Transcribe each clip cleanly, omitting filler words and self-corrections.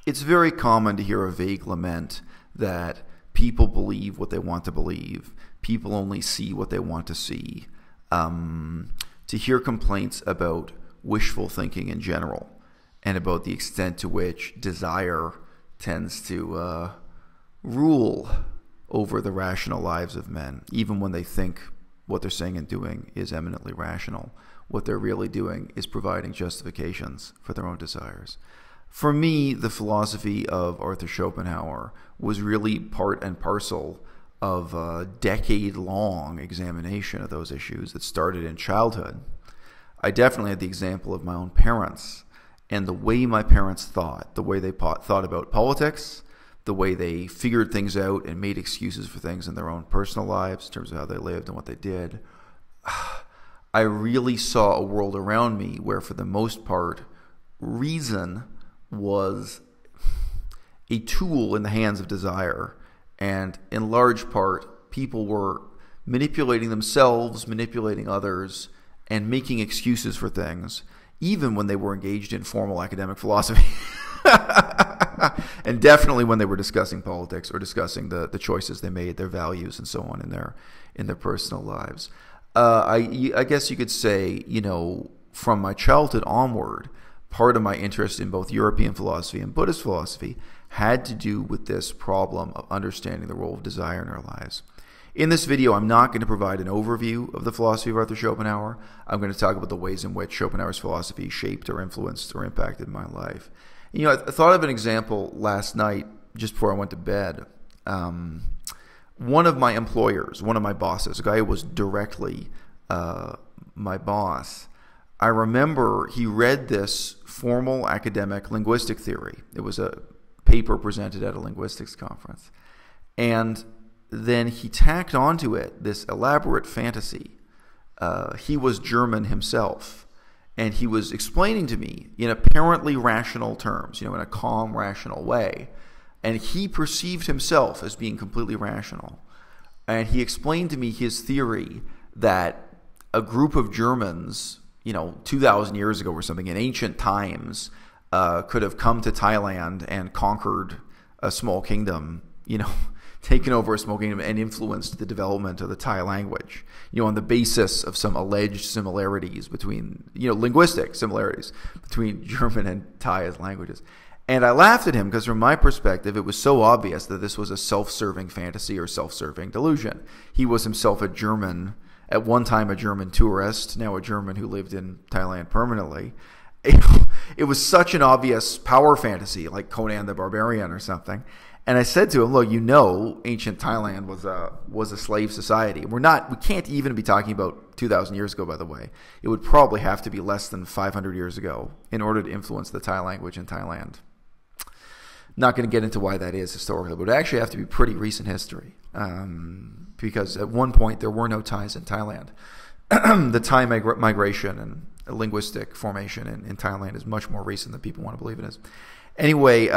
It's very common to hear a vague lament that people believe what they want to believe. People only see what they want to see. To hear complaints about wishful thinking in general and about the extent to which desire tends to rule over the rational lives of men, even when they think what they're saying and doing is eminently rational. What they're really doing is providing justifications for their own desires. For me, the philosophy of Arthur Schopenhauer was really part and parcel of a decade-long examination of those issues that started in childhood. I definitely had the example of my own parents and the way my parents thought, the way they thought about politics, the way they figured things out and made excuses for things in their own personal lives in terms of how they lived and what they did. I really saw a world around me where, for the most part, reason was a tool in the hands of desire. And in large part, people were manipulating themselves, manipulating others, and making excuses for things, even when they were engaged in formal academic philosophy. And definitely when they were discussing politics or discussing the choices they made, their values and so on in their personal lives. I guess you could say, from my childhood onward, part of my interest in both European philosophy and Buddhist philosophy had to do with this problem of understanding the role of desire in our lives. In this video, I'm not going to provide an overview of the philosophy of Arthur Schopenhauer. I'm going to talk about the ways in which Schopenhauer's philosophy shaped or influenced or impacted my life. I thought of an example last night just before I went to bed. One of my employers, one of my bosses, a guy who was directly my boss, I remember he read this formal academic linguistic theory. It was a paper presented at a linguistics conference. And then he tacked onto it this elaborate fantasy. He was German himself. And he was explaining to me in apparently rational terms, in a calm, rational way. And he perceived himself as being completely rational. And he explained to me his theory that a group of Germans, 2,000 years ago or something, in ancient times, could have come to Thailand and conquered a small kingdom, taken over a small kingdom and influenced the development of the Thai language, on the basis of some alleged similarities between, linguistic similarities between German and Thai as languages. And I laughed at him because from my perspective, it was so obvious that this was a self-serving fantasy or self-serving delusion. He was himself a German, at one time a German tourist, now a German who lived in Thailand permanently. It was such an obvious power fantasy, like Conan the Barbarian or something. And I said to him, look, ancient Thailand was a slave society. We can't even be talking about 2,000 years ago, by the way. It would probably have to be less than 500 years ago in order to influence the Thai language in Thailand. Not going to get into why that is historically, but it would actually have to be pretty recent history. Because at one point, there were no Thais in Thailand. The Thai migration and linguistic formation in Thailand is much more recent than people want to believe it is. Anyway,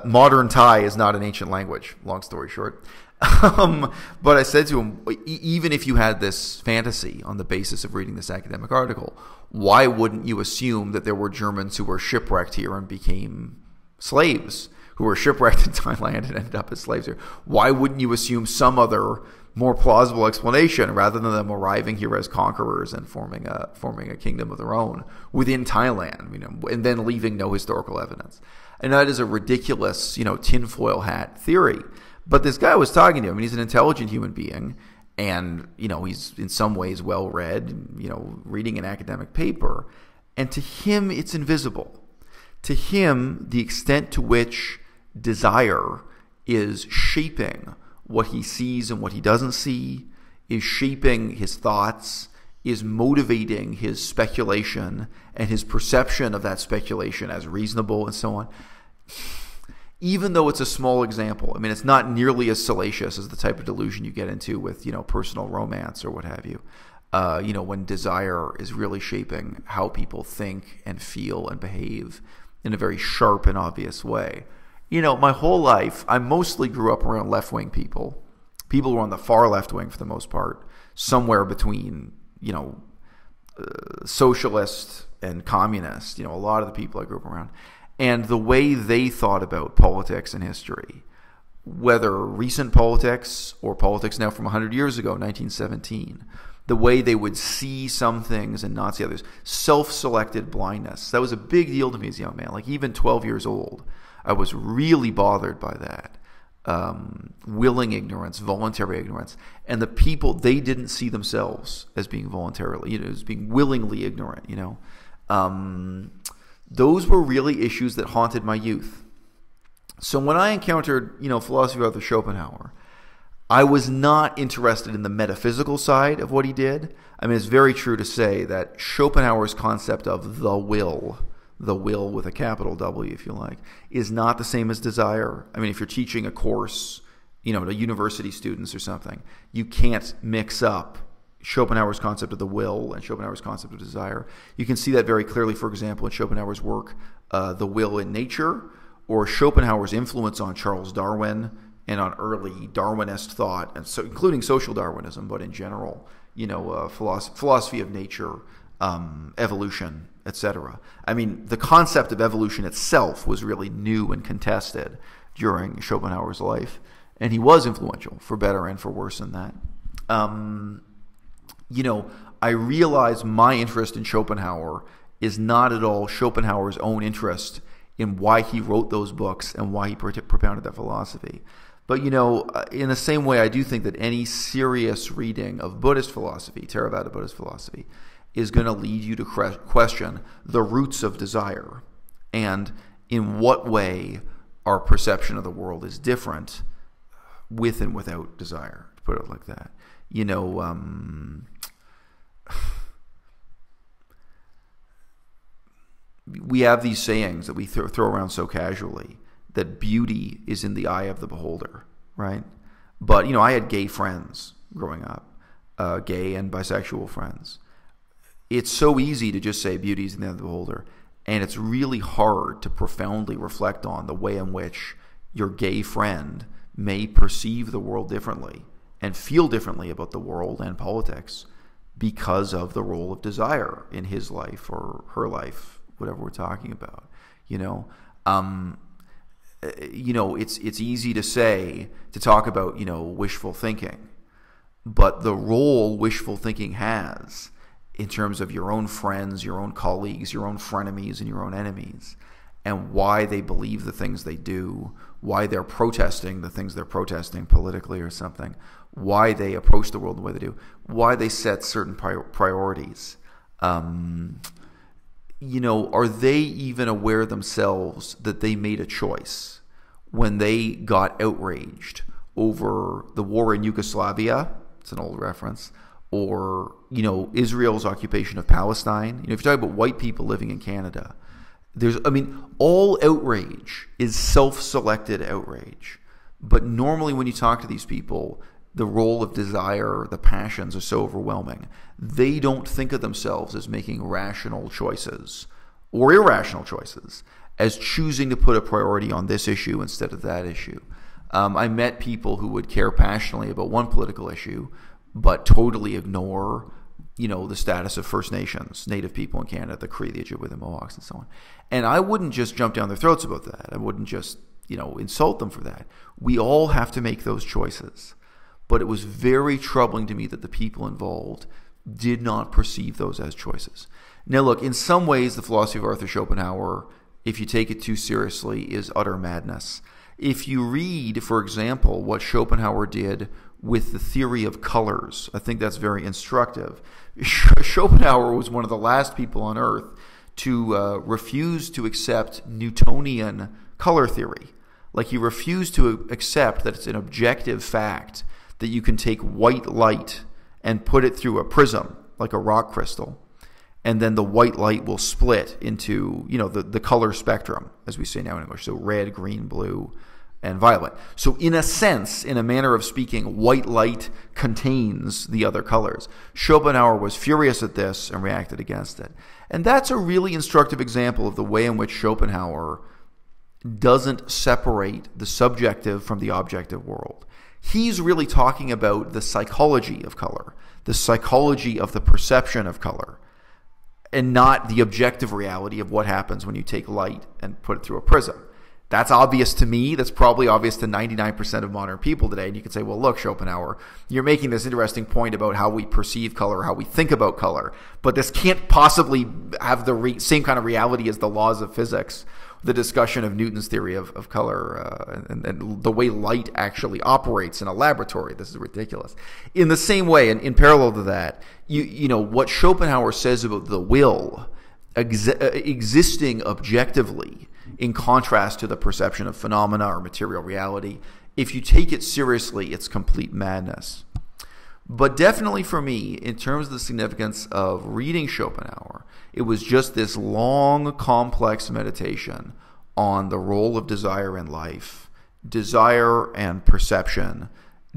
modern Thai is not an ancient language, long story short. But I said to him, even if you had this fantasy on the basis of reading this academic article, why wouldn't you assume that there were Germans who were shipwrecked here and became slaves, who were shipwrecked in Thailand and ended up as slaves here? Why wouldn't you assume some other more plausible explanation rather than them arriving here as conquerors and forming a kingdom of their own within Thailand, and then leaving no historical evidence? And that is a ridiculous, tinfoil hat theory. But this guy was talking to him, and he's an intelligent human being, and, he's in some ways well-read, reading an academic paper. And to him, it's invisible. To him, the extent to which desire is shaping what he sees and what he doesn't see, is shaping his thoughts, is motivating his speculation and his perception of that speculation as reasonable and so on. Even though it's a small example, it's not nearly as salacious as the type of delusion you get into with, personal romance or what have you. When desire is really shaping how people think and feel and behave in a very sharp and obvious way. My whole life, I mostly grew up around left-wing people who are on the far left wing for the most part, somewhere between, socialist and communist, a lot of the people I grew up around. and the way they thought about politics and history, whether recent politics or politics now from 100 years ago, 1917, the way they would see some things and not see others, self-selected blindness. That was a big deal to me as a young man. Like even 12 years old, I was really bothered by that. Willing ignorance, voluntary ignorance. And the people, they didn't see themselves as being voluntarily, as being willingly ignorant, Those were really issues that haunted my youth. So when I encountered, philosophy of Arthur Schopenhauer, I was not interested in the metaphysical side of what he did. I mean, it's very true to say that Schopenhauer's concept of the will with a capital W, if you like, is not the same as desire. I mean, if you're teaching a course, to university students or something, you can't mix up Schopenhauer's concept of the will and Schopenhauer's concept of desire. You can see that very clearly, for example, in Schopenhauer's work, The Will in Nature, or Schopenhauer's influence on Charles Darwin and on early Darwinist thought, and so including social Darwinism, but in general, philosophy of nature, evolution, etc. I mean, the concept of evolution itself was really new and contested during Schopenhauer's life, and he was influential, for better and for worse in that. I realize my interest in Schopenhauer is not at all Schopenhauer's own interest in why he wrote those books and why he propounded that philosophy. But, in the same way, I do think that any serious reading of Buddhist philosophy, Theravada Buddhist philosophy, is going to lead you to question the roots of desire and in what way our perception of the world is different with and without desire, to put it like that. We have these sayings that we throw around so casually, that beauty is in the eye of the beholder, right? But, I had gay friends growing up, gay and bisexual friends. It's so easy to just say beauty is in the eye of the beholder, and it's really hard to profoundly reflect on the way in which your gay friend may perceive the world differently and feel differently about the world and politics because of the role of desire in his life or her life, whatever we're talking about. It's easy to talk about, wishful thinking, but the role wishful thinking has in terms of your own friends, your own colleagues, your own frenemies, and your own enemies, and why they believe the things they do, why they're protesting the things they're protesting politically or something, why they approach the world the way they do, why they set certain priorities. Are they even aware themselves that they made a choice when they got outraged over the war in Yugoslavia? It's an old reference. Or, Israel's occupation of Palestine. If you're talking about white people living in Canada, all outrage is self-selected outrage. But normally when you talk to these people, the role of desire, the passions are so overwhelming. They don't think of themselves as making rational choices or irrational choices, as choosing to put a priority on this issue instead of that issue. I met people who would care passionately about one political issue, but totally ignore, the status of First Nations, Native people in Canada, the Cree, the Ojibwe, the Mohawks, and so on. And I wouldn't just jump down their throats about that. I wouldn't just, insult them for that. We all have to make those choices. But it was very troubling to me that the people involved did not perceive those as choices. Now, look, in some ways, the philosophy of Arthur Schopenhauer, if you take it too seriously, is utter madness. If you read, for example, what Schopenhauer did with the theory of colors, I think that's very instructive. Schopenhauer was one of the last people on Earth to refuse to accept Newtonian color theory. Like, he refused to accept that it's an objective fact that you can take white light and put it through a prism, like a rock crystal, and then the white light will split into, the color spectrum, as we say now in English. So red, green, blue, and violet. So in a sense, in a manner of speaking, white light contains the other colors. Schopenhauer was furious at this and reacted against it. And that's a really instructive example of the way in which Schopenhauer doesn't separate the subjective from the objective world. He's really talking about the psychology of color, the psychology of the perception of color. and not the objective reality of what happens when you take light and put it through a prism. That's obvious to me. That's probably obvious to 99% of modern people today. And you can say, well, look, Schopenhauer, you're making this interesting point about how we perceive color, how we think about color, but this can't possibly have the same kind of reality as the laws of physics, the discussion of Newton's theory of color, and the way light actually operates in a laboratory. This is ridiculous. In the same way, and in parallel to that, you know, what Schopenhauer says about the will existing objectively in contrast to the perception of phenomena or material reality, if you take it seriously, it's complete madness. But definitely for me, in terms of the significance of reading Schopenhauer, it was just this long, complex meditation on the role of desire in life, desire and perception,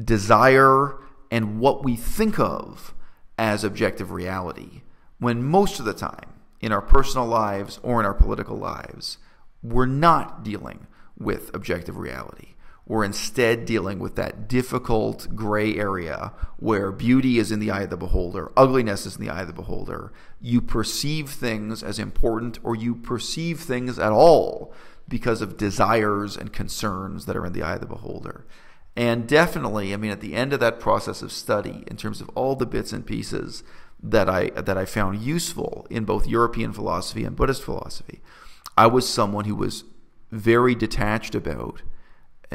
desire and what we think of as objective reality, when most of the time in our personal lives or in our political lives, we're not dealing with objective reality. We're instead dealing with that difficult gray area where beauty is in the eye of the beholder, ugliness is in the eye of the beholder. You perceive things as important, or you perceive things at all because of desires and concerns that are in the eye of the beholder. And definitely, I mean, at the end of that process of study, in terms of all the bits and pieces that I found useful in both European philosophy and Buddhist philosophy, I was someone who was very detached about,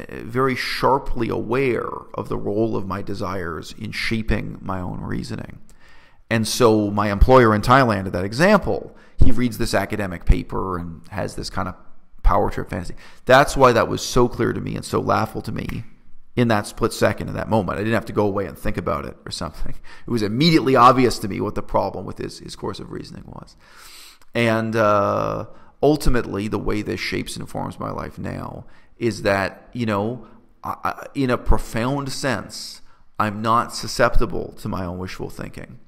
very sharply aware of the role of my desires in shaping my own reasoning. And so my employer in Thailand, at that example, he reads this academic paper and has this kind of power trip fantasy. That's why that was so clear to me and so laughable to me in that split second, in that moment. I didn't have to go away and think about it or something. It was immediately obvious to me what the problem with his course of reasoning was. And ultimately, the way this shapes and forms my life now is that, you know, in a profound sense, I'm not susceptible to my own wishful thinking.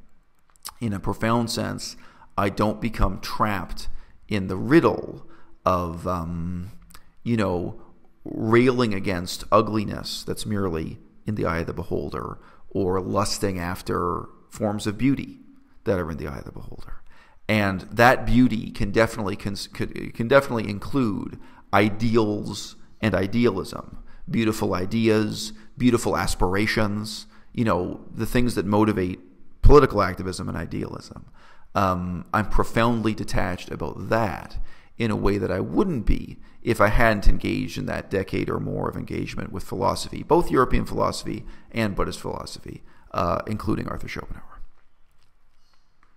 In a profound sense, I don't become trapped in the riddle of, you know, railing against ugliness that's merely in the eye of the beholder, or lusting after forms of beauty that are in the eye of the beholder. And that beauty can definitely include ideals and idealism, beautiful ideas, beautiful aspirations, you know, the things that motivate political activism and idealism. I'm profoundly detached about that in a way that I wouldn't be if I hadn't engaged in that decade or more of engagement with philosophy, both European philosophy and Buddhist philosophy, including Arthur Schopenhauer.